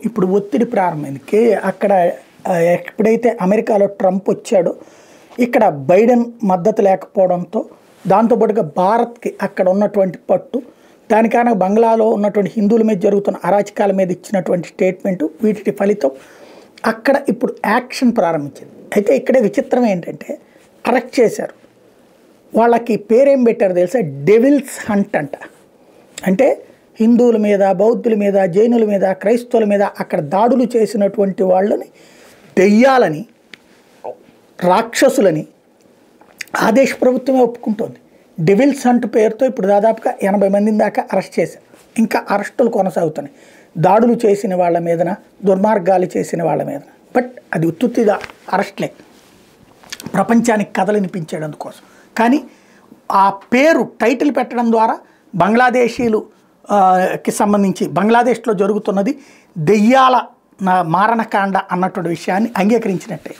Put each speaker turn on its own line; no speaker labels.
ఇప్పుడు ఒత్తిడి ప్రారంభమైంది. అక్కడ ఎప్పుడైతే అమెరికాలో ట్రంప్ వచ్చాడో ఇక్కడ బైడెన్ మద్దతు లేకపోవడంతో దాంతోపాటుగా భారత్కి అక్కడ ఉన్నటువంటి పట్టు దానికైనా బంగ్లాలో ఉన్నటువంటి హిందువుల మీద జరుగుతున్న అరాచకాల మీద ఇచ్చినటువంటి స్టేట్మెంటు వీటి ఫలితం అక్కడ ఇప్పుడు యాక్షన్ ప్రారంభించింది. అయితే ఇక్కడే విచిత్రం ఏంటంటే అరెస్ట్ చేశారు. వాళ్ళకి పేరేం పెట్టారు తెలుసా? డెవిల్స్ హంట్ అంట. అంటే హిందువుల మీద, బౌద్ధుల మీద, జైనుల మీద, క్రైస్తవుల మీద అక్కడ దాడులు చేసినటువంటి వాళ్ళని దెయ్యాలని, రాక్షసులని ఆ దేశ ప్రభుత్వమే ఒప్పుకుంటోంది. డెవిల్స్ హంట్ పేరుతో ఇప్పుడు దాదాపుగా 80 మందిని దాకా అరెస్ట్ చేశారు. ఇంకా అరెస్టులు కొనసాగుతున్నాయి. దాడులు చేసిన వాళ్ళ మీదన, దుర్మార్గాలు చేసిన వాళ్ళ మీదన. బట్ అది ఉత్తుత్తిగా అరెస్ట్లే, ప్రపంచానికి కథలు వినిపించేందుకోసం. కానీ ఆ పేరు టైటిల్ పెట్టడం ద్వారా బంగ్లాదేశీలుకి సంబంధించి బంగ్లాదేశ్లో జరుగుతున్నది దెయ్యాల మారణకాండ అన్నటువంటి విషయాన్ని అంగీకరించినట్టే.